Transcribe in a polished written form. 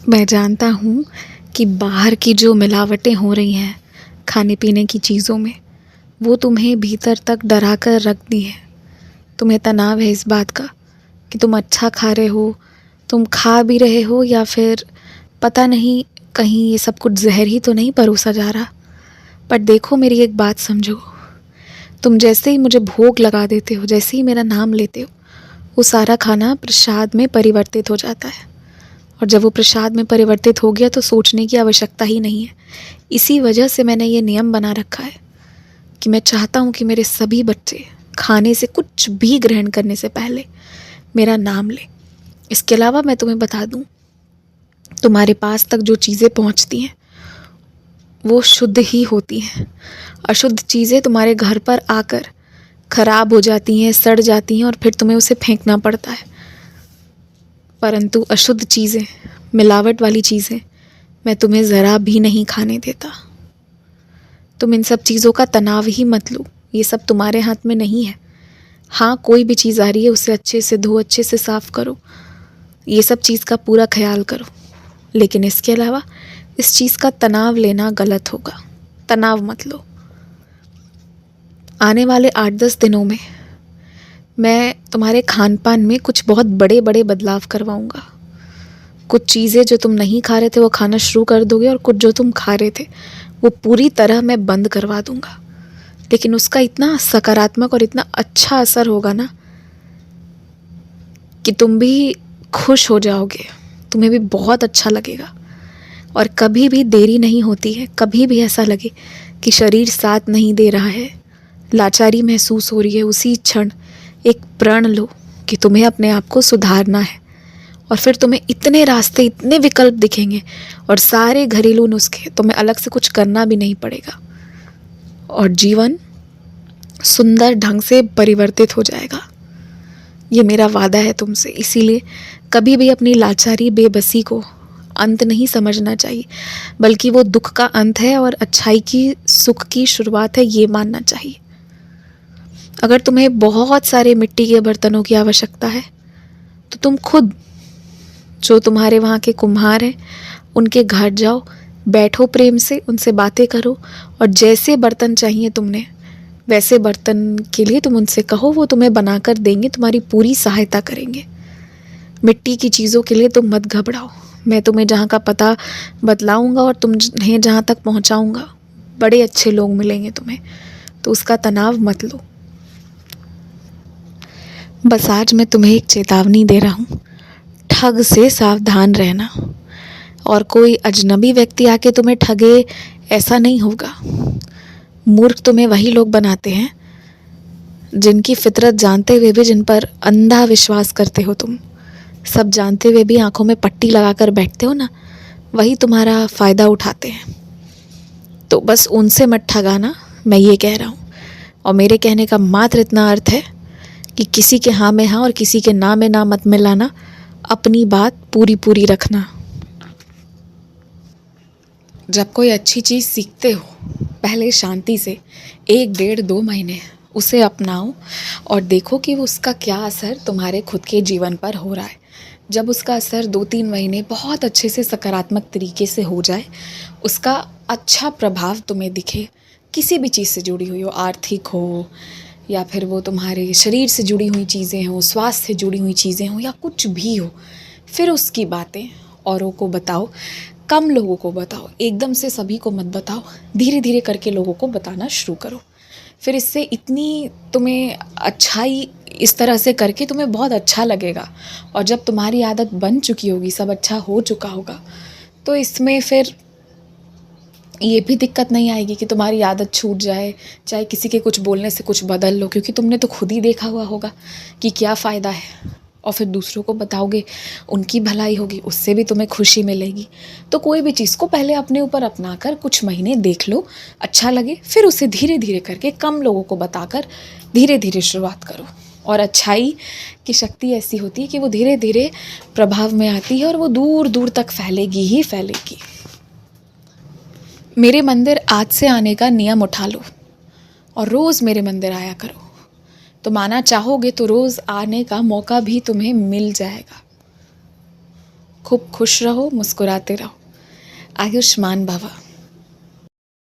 मैं जानता हूँ कि बाहर की जो मिलावटें हो रही हैं खाने पीने की चीज़ों में, वो तुम्हें भीतर तक डरा कर रख दी है। तुम्हें तनाव है इस बात का कि तुम अच्छा खा रहे हो, तुम खा भी रहे हो या फिर पता नहीं कहीं ये सब कुछ ज़हर ही तो नहीं परोसा जा रहा। पर देखो, मेरी एक बात समझो। तुम जैसे ही मुझे भोग लगा देते हो, जैसे ही मेरा नाम लेते हो, वो सारा खाना प्रसाद में परिवर्तित हो जाता है। और जब वो प्रसाद में परिवर्तित हो गया तो सोचने की आवश्यकता ही नहीं है। इसी वजह से मैंने ये नियम बना रखा है कि मैं चाहता हूँ कि मेरे सभी बच्चे खाने से, कुछ भी ग्रहण करने से पहले मेरा नाम लें। इसके अलावा मैं तुम्हें बता दूँ, तुम्हारे पास तक जो चीज़ें पहुँचती हैं वो शुद्ध ही होती हैं। अशुद्ध चीज़ें तुम्हारे घर पर आकर खराब हो जाती हैं, सड़ जाती हैं और फिर तुम्हें उसे फेंकना पड़ता है। परंतु अशुद्ध चीज़ें, मिलावट वाली चीज़ें मैं तुम्हें ज़रा भी नहीं खाने देता। तुम इन सब चीज़ों का तनाव ही मत लो, ये सब तुम्हारे हाथ में नहीं है। हाँ, कोई भी चीज़ आ रही है उसे अच्छे से धो, अच्छे से साफ़ करो, ये सब चीज़ का पूरा ख्याल करो। लेकिन इसके अलावा इस चीज़ का तनाव लेना गलत होगा। तनाव मत लो। आने वाले 8-10 दिनों में मैं तुम्हारे खान पान में कुछ बहुत बड़े बड़े बदलाव करवाऊँगा। कुछ चीज़ें जो तुम नहीं खा रहे थे वो खाना शुरू कर दोगे और कुछ जो तुम खा रहे थे वो पूरी तरह मैं बंद करवा दूँगा। लेकिन उसका इतना सकारात्मक और इतना अच्छा असर होगा ना कि तुम भी खुश हो जाओगे, तुम्हें भी बहुत अच्छा लगेगा। और कभी भी देरी नहीं होती है। कभी भी ऐसा लगे कि शरीर साथ नहीं दे रहा है, लाचारी महसूस हो रही है, उसी क्षण एक प्रण लो कि तुम्हें अपने आप को सुधारना है। और फिर तुम्हें इतने रास्ते, इतने विकल्प दिखेंगे और सारे घरेलू नुस्खे, तुम्हें अलग से कुछ करना भी नहीं पड़ेगा और जीवन सुंदर ढंग से परिवर्तित हो जाएगा। ये मेरा वादा है तुमसे। इसीलिए कभी भी अपनी लाचारी, बेबसी को अंत नहीं समझना चाहिए, बल्कि वो दुख का अंत है और अच्छाई की, सुख की शुरुआत है, ये मानना चाहिए। अगर तुम्हें बहुत सारे मिट्टी के बर्तनों की आवश्यकता है तो तुम खुद, जो तुम्हारे वहाँ के कुम्हार हैं, उनके घर जाओ, बैठो, प्रेम से उनसे बातें करो और जैसे बर्तन चाहिए तुमने, वैसे बर्तन के लिए तुम उनसे कहो, वो तुम्हें बनाकर देंगे, तुम्हारी पूरी सहायता करेंगे। मिट्टी की चीज़ों के लिए तुम मत घबराओ। मैं तुम्हें जहाँ का पता बतलाऊँगा और तुम्हें जहाँ तक पहुँचाऊँगा, बड़े अच्छे लोग मिलेंगे तुम्हें, तो उसका तनाव मत लो। बस आज मैं तुम्हें एक चेतावनी दे रहा हूँ, ठग से सावधान रहना। और कोई अजनबी व्यक्ति आके तुम्हें ठगे, ऐसा नहीं होगा। मूर्ख तुम्हें वही लोग बनाते हैं जिनकी फितरत जानते हुए भी, जिन पर अंधा विश्वास करते हो तुम, सब जानते हुए भी आंखों में पट्टी लगाकर बैठते हो ना, वही तुम्हारा फ़ायदा उठाते हैं। तो बस उनसे मत ठगाना, मैं ये कह रहा हूँ। और मेरे कहने का मात्र इतना अर्थ है कि किसी के हाँ में हाँ और किसी के ना में ना मत मिलाना, अपनी बात पूरी पूरी रखना। जब कोई अच्छी चीज़ सीखते हो, पहले शांति से 1-1.5-2 महीने उसे अपनाओ और देखो कि उसका क्या असर तुम्हारे खुद के जीवन पर हो रहा है। जब उसका असर 2-3 महीने बहुत अच्छे से सकारात्मक तरीके से हो जाए, उसका अच्छा प्रभाव तुम्हें दिखे, किसी भी चीज़ से जुड़ी हुई हो, आर्थिक हो या फिर वो तुम्हारे शरीर से जुड़ी हुई चीज़ें हों, स्वास्थ्य से जुड़ी हुई चीज़ें हों या कुछ भी हो, फिर उसकी बातें औरों को बताओ। कम लोगों को बताओ, एकदम से सभी को मत बताओ, धीरे धीरे करके लोगों को बताना शुरू करो। फिर इससे इतनी तुम्हें अच्छाई, इस तरह से करके तुम्हें बहुत अच्छा लगेगा। और जब तुम्हारी आदत बन चुकी होगी, सब अच्छा हो चुका होगा, तो इसमें फिर ये भी दिक्कत नहीं आएगी कि तुम्हारी आदत छूट जाए, चाहे किसी के कुछ बोलने से कुछ बदल लो, क्योंकि तुमने तो खुद ही देखा हुआ होगा कि क्या फ़ायदा है। और फिर दूसरों को बताओगे, उनकी भलाई होगी, उससे भी तुम्हें खुशी मिलेगी। तो कोई भी चीज़ को पहले अपने ऊपर अपना कर कुछ महीने देख लो, अच्छा लगे, फिर उसे धीरे धीरे करके कम लोगों को बताकर धीरे धीरे शुरुआत करो। और अच्छाई की शक्ति ऐसी होती है कि वो धीरे धीरे प्रभाव में आती है और वो दूर दूर तक फैलेगी ही फैलेगी। मेरे मंदिर आज से आने का नियम उठा लो और रोज़ मेरे मंदिर आया करो, तो माना चाहोगे तो रोज़ आने का मौका भी तुम्हें मिल जाएगा। खूब खुश रहो, मुस्कुराते रहो। आयुष्मान भव।